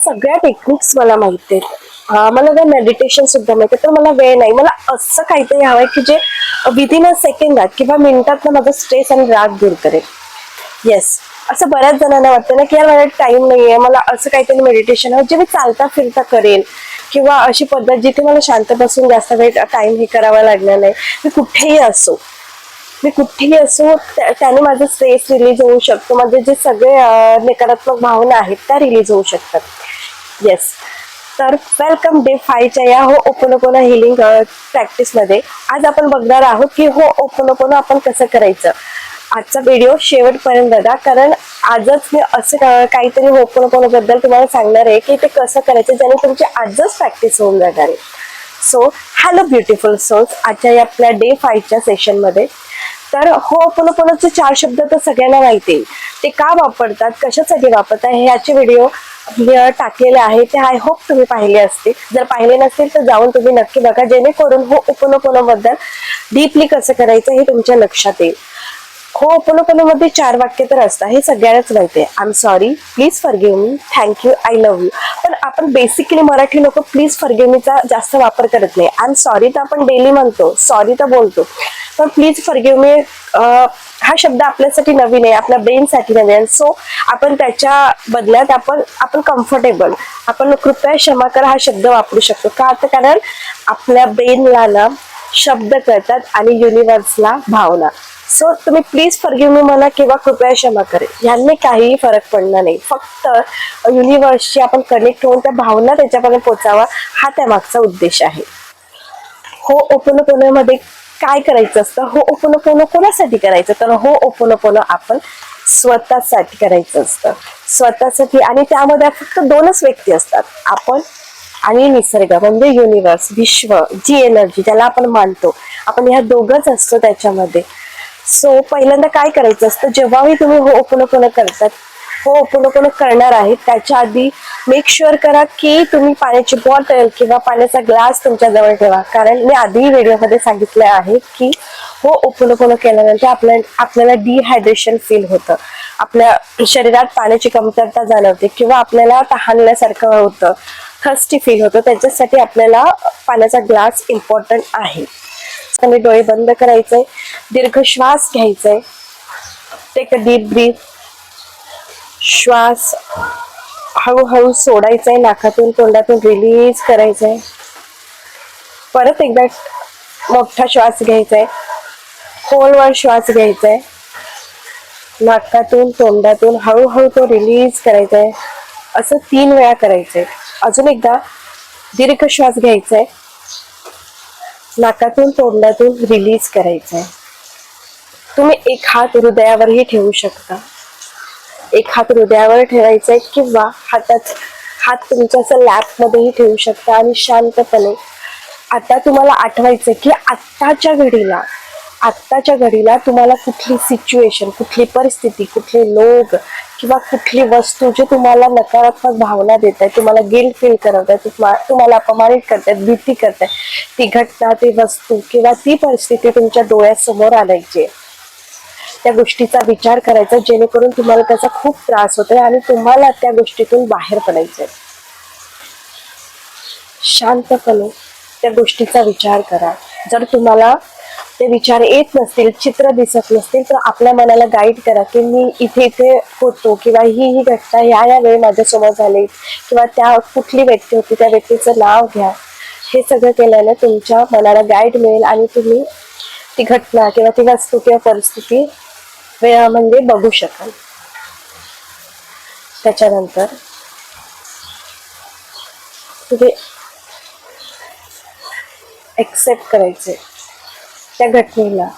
सगळ्या टेक्निक्स मला माहिती आहेत. मला काय मेडिटेशन सुद्धा माहिती आहे, पण मला वेळ नाही. मला असं काहीतरी हवंय की जे विदिन अ सेकंदात किंवा मिनिटात ना माझा स्ट्रेस आणि राग दूर करेल. येस, असं बऱ्याच जणांना वाटतं ना की यार मला टाइम नाहीये, मला असं काहीतरी मेडिटेशन हवं जे मी चालता फिरता करेल, किंवा अशी पद्धत जिथे मला शांत बसून जास्त वेळ टाइम हे करावा लागणार नाही. मी कुठेही असो त्याने माझा स्ट्रेस रिलीज होऊ शकतो. माझे जे सगळे नकारात्मक भावना आहेत त्या रिलीज होऊ शकतात. येस, तर वेलकम डे 5च्या या हो ओपोनोपोनो हिलिंग प्रॅक्टिस मध्ये. आज आपण बघणार आहोत की हो ओपोनोपोनो आपण कसं करायचं. आजचा व्हिडिओ शेवटपर्यंत बघा, कारण आजच मी असं काहीतरी हो ओपोनोपोनो बद्दल तुम्हाला सांगणार आहे की ते कसं करायचं ज्याने तुमची आजच प्रॅक्टिस होऊन जाणार आहे. सो हॅलो ब्युटिफुल सोल्स, आजच्या या आपल्या डे 5च्या सेशन मध्ये. तर हो ओपोनोपोनोचे 4 शब्द तर सगळ्यांना माहिती आहे. ते का वापरतात, कशासाठी वापरतात, ह्याचे व्हिडिओ टाकलेले आहे, ते आय होप तुम्ही पाहिले असतील. जर पाहिले नसतील तर जाऊन तुम्ही नक्की बघा, जेणेकरून हो ओपोनोपोनो बद्दल डीपली कसं करायचं हे तुमच्या लक्षात येईल. हो ओपोनोपोनो मध्ये 4 वाक्य तर असतात, हे सगळ्यांनाच माहिती आहे. I am sorry, please forgive me, thank you, I love you. पण आपण बेसिकली मराठी लोक प्लीज फॉरगिव्ह मीचा जास्त वापर करत नाही. आय एम सॉरी तर आपण डेली म्हणतो, सॉरी तर बोलतो, पण प्लीज फॉरगिव्ह मी हा शब्द आपल्यासाठी नवीन आहे, आपल्या ब्रेनसाठी नवीन आहे. सो आपण त्याच्या बदल्यात आपण कम्फर्टेबल, आपण कृपया क्षमा करा हा शब्द वापरू शकतो. का तर कारण आपल्या ब्रेनला ना शब्द कळतात आणि युनिव्हर्सला भावना. सो तुम्ही प्लीज फॉरगिव्ह मी म्हणा किंवा कृपया क्षमा करेल, यांनी काहीही फरक पडणार नाही. फक्त युनिव्हर्सशी आपण कनेक्ट होऊन त्या भावना त्याच्यापर्यंत पोहोचावा, हा त्यामागचा उद्देश आहे. हो ओपोनोपोनो मध्ये काय करायचं असतं, हो ओपोनोपोनो कोणासाठी करायचं, तर हो ओपोनोपोनो आपण स्वतःसाठी करायचं असतं. स्वतःसाठी, आणि त्यामध्ये फक्त 2च व्यक्ती असतात, आपण आणि निसर्ग म्हणजे युनिव्हर्स, विश्व, जी एनर्जी ज्याला आपण मानतो, आपण ह्या दोघंच असतो त्याच्यामध्ये. सो पहिल्यांदा काय करायचं असतं, जेव्हाही तुम्ही हो ओपोनोपोनो करतात, हो ओपोनोपोनो करणार आहे त्याच्या आधी मेक शुअर करा की तुम्ही पाण्याची बॉटल किंवा पाण्याचा ग्लास तुमच्या जवळ ठेवा. कारण मी आधी व्हिडिओमध्ये सांगितलं आहे की हो ओपोनोपोनो केल्यानंतर आपल्याला डिहायड्रेशन फील होतं, आपल्या शरीरात पाण्याची कमतरता जाणवते, किंवा आपल्याला तहानल्यासारखं होतं, थर्स्टी फील होतं. त्याच्यासाठी आपल्याला पाण्याचा ग्लास इम्पॉर्टंट आहे. आणि डोळे बंद करायचे, दीर्घ श्वास घ्यायचे, टेक अ डीप ब्रीथ. श्वास हळूहळू सोडायचाय, नाकातून तोंडातून रिलीज करायचंय. परत एकदा मोठा श्वास घ्यायचाय, खोलवर श्वास घ्यायचाय, नाकातून तोंडातून हळूहळू तो रिलीज करायचाय. असं 3 वेळा करायचंय. अजून एकदा दीर्घ श्वास घ्यायचाय, नाकातून तोंडातून रिलीज करायचंय. तुम्ही एक हात हृदयावरही ठेवू शकता. एक हात हृदयावर ठेवायचाय किंवा हात तुमच्या असं लॅप मध्येही ठेवू शकता आणि शांतपणे आता तुम्हाला आठवायचं की आत्ताच्या घडीला तुम्हाला कुठली सिच्युएशन, कुठली परिस्थिती, कुठले लोक किंवा कुठली वस्तू जे तुम्हाला नकारात्मक भावना देत आहे, तुम्हाला गिल्ट फील करत आहे, तुम्हाला अपमानित करतात, भीती करतात, ती घटना, ती वस्तू किंवा ती परिस्थिती तुमच्या डोळ्यासमोर आणायची. त्या गोष्टीचा विचार करायचा जेणेकरून तुम्हाला त्याचा खूप त्रास होतोय आणि तुम्हाला त्या गोष्टीतून बाहेर पडायचंय. शांतपणे त्या गोष्टीचा विचार करा. जर तुम्हाला ते विचार येत नसतील, चित्र दिसत नसतील, तर आपल्या मनाला गाईड करा की मी इथे इथे होतो, किंवा ही घटना या वेळी माझ्यासमोर झाली, किंवा त्या कुठली व्यक्ती होती त्या व्यक्तीचं नाव घ्या. हे सगळं केल्याने तुमच्या मनाला गाईड मिळेल आणि तुम्ही ती घटना किंवा ती वस्तू किंवा परिस्थिती म्हणजे बघू शकाल. त्याच्यानंतर तुम्ही एक्सेप्ट करायचे त्या घटनेला.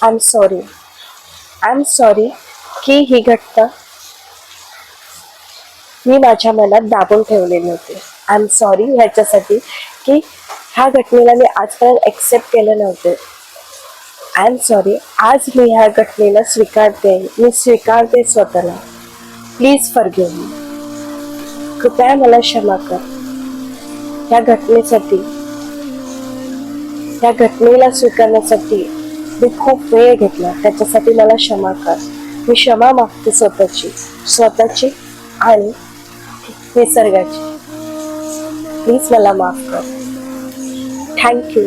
आय एम सॉरी की ही घटना मी माझ्या मनात दाबून ठेवलेली होती. आय एम सॉरी ह्याच्यासाठी की ह्या घटनेला मी आजपर्यंत एक्सेप्ट केलं नव्हते. आय एम सॉरी, आज मी ह्या घटनेला स्वीकारते, मी स्वीकारते स्वतःला. प्लीज फॉरगिव्ह मी, कृपया मला क्षमा कर. ह्या घटनेला स्वीकारण्यासाठी मी खूप वेळ घेतला, त्याच्यासाठी मला क्षमा कर. मी क्षमा मागते स्वतःची आणि निसर्गाची. प्लीज मला माफ कर. थँक्यू.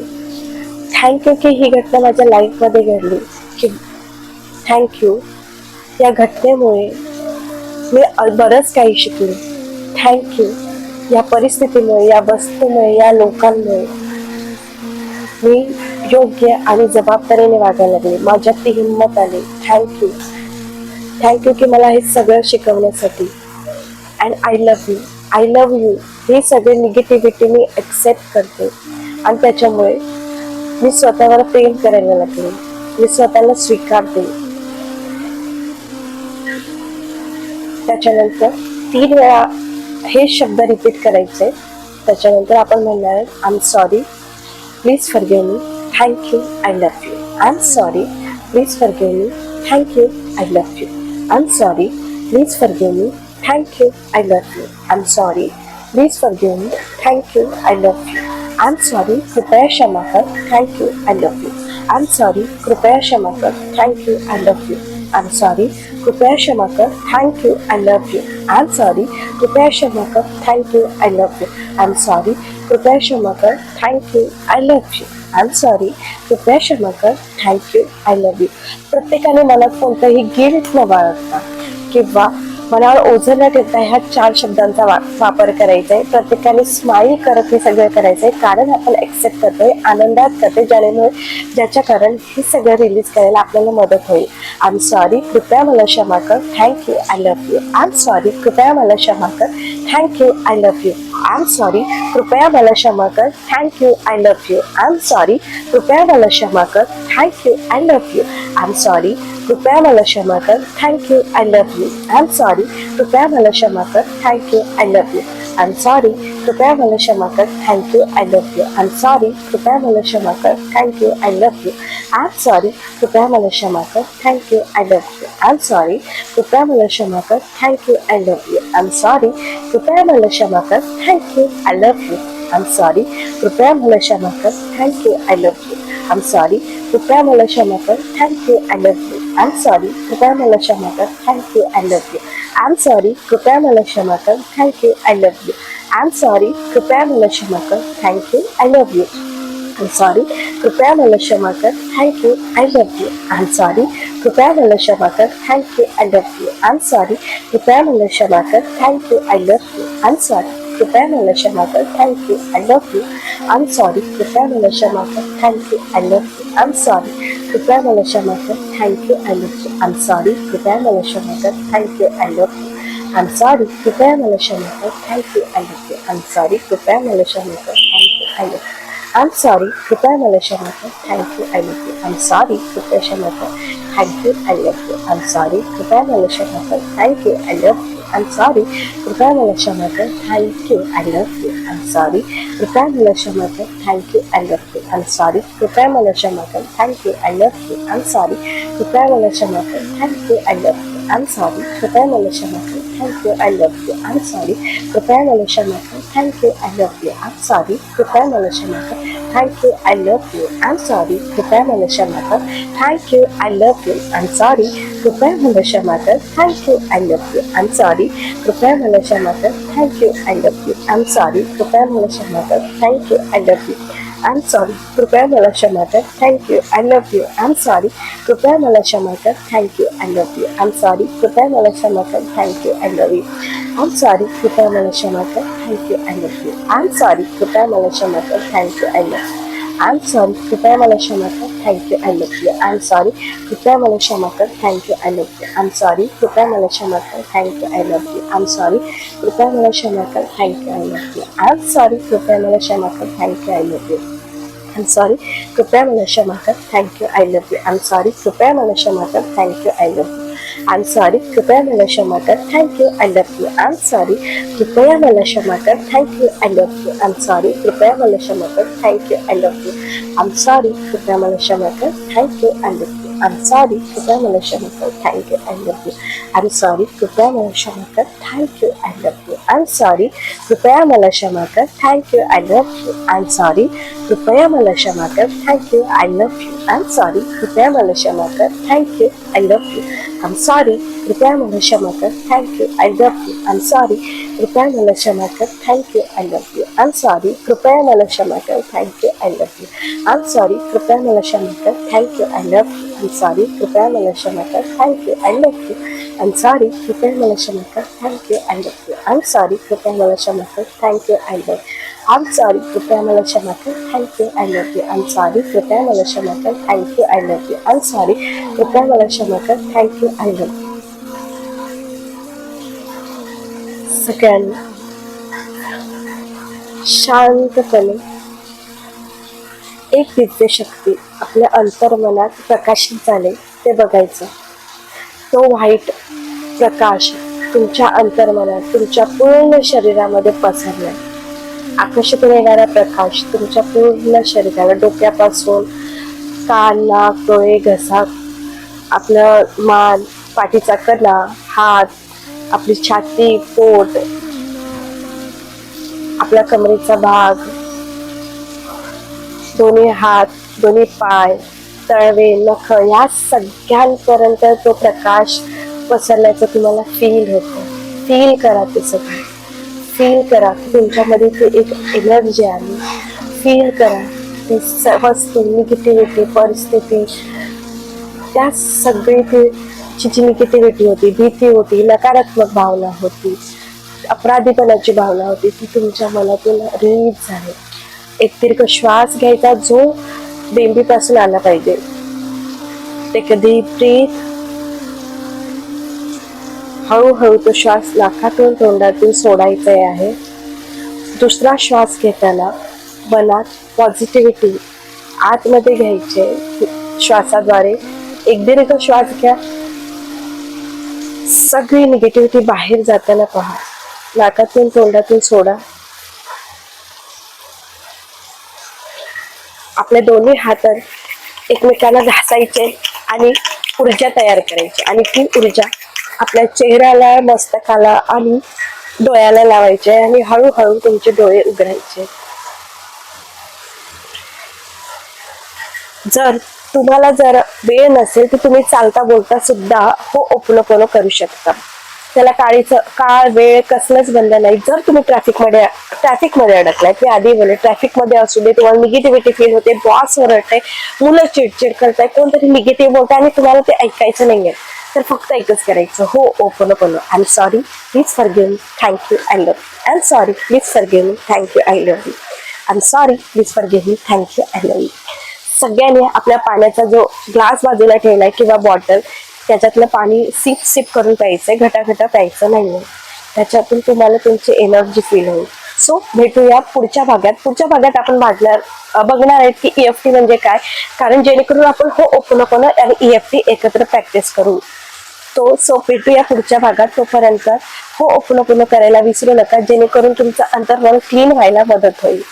थँक्यू की ही घटना माझ्या लाईफमध्ये घडली. की थँक्यू, या घटनेमुळे मी बरंच काही शिकले. थँक्यू, या परिस्थितीमुळे, या वस्तूमुळे, या लोकांमुळे मी योग्य आणि जबाबदारीने वागायला लागले. माझ्यात ती हिंमत आली. थँक्यू. थँक्यू की मला हे सगळं शिकवण्यासाठी. And I love you. I love you. हे सगळे निगेटिव्हिटी मी ॲक्सेप्ट करते आणि त्याच्यामुळे मी स्वतःवर प्रेम करायला लागले. मी स्वतःला स्वीकारते. त्याच्यानंतर 3 वेळा हे शब्द रिपीट करायचे. त्याच्यानंतर आपण म्हणणार I am sorry, please forgive me, thank you, I love you. I am sorry, please forgive me, thank you, I love you. I am sorry, please forgive me, thank you, I love you. I am sorry, please forgive me, thank you, I love you. I am sorry, कृपया क्षमा कर, thank you, I love you. I am sorry, कृपया क्षमा कर, thank you, I love you. I am sorry, कृपया क्षमा कर, thank you, I love you. I am sorry, कृपया क्षमा कर, thank you, I love you. I am sorry, कृपया क्षमा कर, thank you, I love you. I am sorry, कृपया क्षमा कर, थँक्यू, आय लव्ह यू. प्रत्येकाने मनात कोणतंही गिल्ट न बाळगता किंवा मनावर ओझं न ठेवता ह्या 4 शब्दांचा वापर करायचा आहे. प्रत्येकाने स्माईल करत हे सगळं करायचं आहे, कारण आपण ऍक्सेप्ट करतोय, आनंदात करतोय, ज्याच्या कारण हे सगळं रिलीज करायला आपल्याला मदत होईल. आय एम सॉरी, कृपया मला क्षमा कर, thank you, I love you. I am sorry, कृपया मला क्षमा कर, thank you, I love you. I am sorry, कृपया मला क्षमा कर, thank you, I love you. I am sorry, कृपया मला क्षमा कर, thank you, I love you. I am sorry, कृपया मला क्षमा कर, thank you, I love you. I am sorry, कृपया मला क्षमा कर, thank you, I love you. I am sorry, कृपया मला क्षमा कर, thank you, I love you. I am sorry, कृपया मला क्षमा कर, thank you, I love you. I am sorry, कृपया मला क्षमा कर, thank you, I love you. I am sorry, कृपया मला क्षमा कर, thank you, I love you. I am sorry, कृपया मला क्षमा कर, thank you, I love you. I am sorry, कृपया मला क्षमा कर, thank you, I love you. I am sorry, कृपया मला क्षमा कर, thank you, I love you. I am sorry, कृपया मला क्षमा कर, thank you, I love you. I am sorry, कृपया मला क्षमा कर, thank you, I love you. I am sorry, कृपया मला क्षमा कर, thank you, I love you. I'm sorry, कृपया मला क्षमा कर, thank you, I love you. I'm sorry, कृपया मला क्षमा कर, thank you, I love you. I'm sorry, कृपया मला क्षमा कर, thank you, I love you. I'm sorry, कृपया मला क्षमा कर, thank you, I love you. I'm sorry, कृपया मला क्षमा कर, thank you, I love you. I'm sorry, कृपया मला क्षमा कर, thank you, I love you. I'm sorry, कृपया मला क्षमा कर, thank you, I love you. I'm sorry, कृपया मला क्षमा कर, thank you, I love you. I'm sorry, कृपया मला क्षमा कर, thank you, I love you. I'm sorry, कृपया मला क्षमा कर, thank you, I love you. I'm sorry, कृपया क्षमा कर, thank you, I love you. I'm sorry, कृपया मला क्षमा कर, thank you, I love you. I'm sorry, कृपया मला क्षमा कर, thank you, I love you. I'm sorry, कृपया मला क्षमा कर, thank you, I love you. I'm sorry, कृपया मला क्षमा कर, thank you, I love you. I'm sorry, कृपया मला क्षमा कर, thank you, I love you. I'm sorry, कृपया मला क्षमा कर, thank you, I love you. I'm sorry, कृपया मला क्षमा कर, thank you, I love you. I'm sorry, कृपया मला क्षमा कर, thank you, I love you. I'm sorry, कृपया मला क्षमा कर, thank you, I love you. I'm sorry, कृपया मला क्षमा कर, thank you, I love you. I'm sorry, कृपया मला क्षमा कर, thank you, I love you. I'm sorry, कृपया मला क्षमा कर, thank you, I love you. I'm sorry, कृपया मला क्षमा कर, thank you, I love you. I'm sorry, कृपया मला क्षमा कर, thank you, I love you. I'm sorry, कृपया मला क्षमा कर, thank you, I love you. I'm sorry, कृपया मला क्षमा कर, thank you, I love you. I'm sorry, कृपया मला क्षमा कर, thank you, I love you. I'm sorry, कृपया मला क्षमा कर, thank you, I love you. I'm sorry, कृपया मला क्षमा कर, thank you, I love you. I'm sorry, कृपया मला क्षमा कर, thank you, I love you. I'm sorry, कृपया मला क्षमा कर, thank you, I love you. I'm sorry, कृपया मला क्षमा कर, thank you, I love you. I'm sorry, कृपया मला क्षमा कर, thank you, I love you. I'm sorry, कृपया मला क्षमा कर, thank you, I love you. I'm sorry, कृपया मला क्षमा कर, thank you, I love you. I'm sorry, कृपया मला क्षमा कर, thank you, I love you. I'm sorry, कृपया मला क्षमा कर, thank you, I love you. I'm sorry, कृपया मला क्षमा कर, thank you, I love you. I'm sorry, कृपया मला क्षमा कर. Thank you, I love you. I'm sorry, कृपया मला क्षमा कर. Thank you, I love you. I'm sorry, कृपया मला क्षमा कर. Thank you, I love you. I'm sorry, कृपया मला क्षमा कर. Thank you, I love you. I'm sorry, कृपया मला क्षमा कर. Thank you, I love you. I'm sorry, कृपया मला क्षमा कर. Thank you, I love you. I'm sorry, कृपया मला क्षमा कर. Thank you, I love you. I'm sorry, कृपया मला क्षमा कर. Thank you, I love you. I'm sorry, कृपया मला क्षमा कर. Thank you, I love you. I'm sorry, कृपया मला क्षमा कर. Thank you, I love you. I'm sorry, कृपया मला क्षमा कर. Thank you, I love you. I'm sorry, कृपया मला क्षमा कर. Thank you, I love you. I'm sorry, कृपया मला क्षमा कर. Thank you, I love you. I'm sorry, कृपया मला क्षमा कर. Thank you, I love you. I'm sorry, कृपया मला क्षमा कर. Thank you, I love you. सगळ्यांनी शांतपणे एक दिव्य शक्ती आपल्या अंतर्मनात प्रकाशित झाले ते बघायचं. तो व्हाईट प्रकाश तुमच्या अंतर्मनात तुमच्या पूर्ण शरीरामध्ये पसरलाय. आकाशातून येणारा प्रकाश तुमच्या पूर्ण शरीराला, डोक्यापासून कान, नाक, डोळे, घसा, आपलं मान, पाठीचा कणा, हात, आपली छाती, पोट, आपल्या कमरेचा भाग, दोन्ही हात, दोन्ही पाय, तळवे, नख या सगळ्यांपर्यंत तो प्रकाश पसरल्याचं तुम्हाला फील होतं. फील करा ते सगळं. फील करा की तुमच्यामध्ये ते एक एनर्जी आली. फील करा ती वस्तू, निगेटिव्हिटी, परिस्थिती, त्या सगळी ती जी निगेटिव्हिटी होती, भीती होती, नकारात्मक भावना होती, अपराधीपणाची भावना होती, ती तुमच्या मनातून रिलीज झाली. एक दीर्घ श्वास घ्यायचा जो बेंबीपासून आला पाहिजे. Take a deep breath. हळूहळू तो श्वास नाकातून तोंडातून सोडायचा आहे. दुसरा श्वास घेताना मनात पॉझिटिव्हिटी आतमध्ये घ्यायचे. श्वासाद्वारे एक दीर्घ श्वास घ्या. सगळी निगेटिव्हिटी बाहेर जाताना पहा. नाकातून तोंडातून सोडा. आपले दोन्ही हात एकमेकांना घासायचे आणि ऊर्जा तयार करायची आणि ती ऊर्जा आपल्या चेहऱ्याला, मस्तकाला आणि डोळ्याला लावायचे आणि हळूहळू तुमचे डोळे उघडायचे. जर तुम्हाला जर वेळ नसेल तर तुम्ही चालता बोलता सुद्धा हो'ओपोनोपोनो करू शकता. त्याला काळ वेळ कसलंच बंधन नाही. जर तुम्ही ट्रॅफिकमध्ये अडकलाय, मी आधी बोलले ट्रॅफिकमध्ये असू दे, तुम्हाला निगेटिव्हिटी फील होते, बॉस ओरडते, मुलं चिडचिड करताय, कोणतरी निगेटिव्ह बोलताय आणि तुम्हाला ते ऐकायचं नाहीये, तर फक्त एकच करायचं, ho'oponopono. I am sorry, please forgive me, thank you, I love you. I am sorry, please forgive me, thank you, I love you. I am sorry, please forgive me, thank you, I love you. सगळ्यांनी आपल्या पाण्याचा जो glass बाजूला ठेवलाय किंवा bottle, त्याच्यातलं पाणी SIP करून प्यायचंय, घटाघटा प्यायचं नाहीये. त्याच्यातून तुम्हाला तुमची एनर्जी फील होईल. सो भेटूया पुढच्या भागात. पुढच्या भागात आपण बघणार आहेत की EFT म्हणजे काय, कारण जेणेकरून आपण हो'ओपोनोपोनो आणि EFT एकत्र प्रॅक्टिस करू. सो भेटूया पुढच्या भागात. तोपर्यंत हो'ओपोनोपोनो करायला विसरू नका, जेणेकरून तुमचं अंतर्मन क्लीन व्हायला मदत होईल.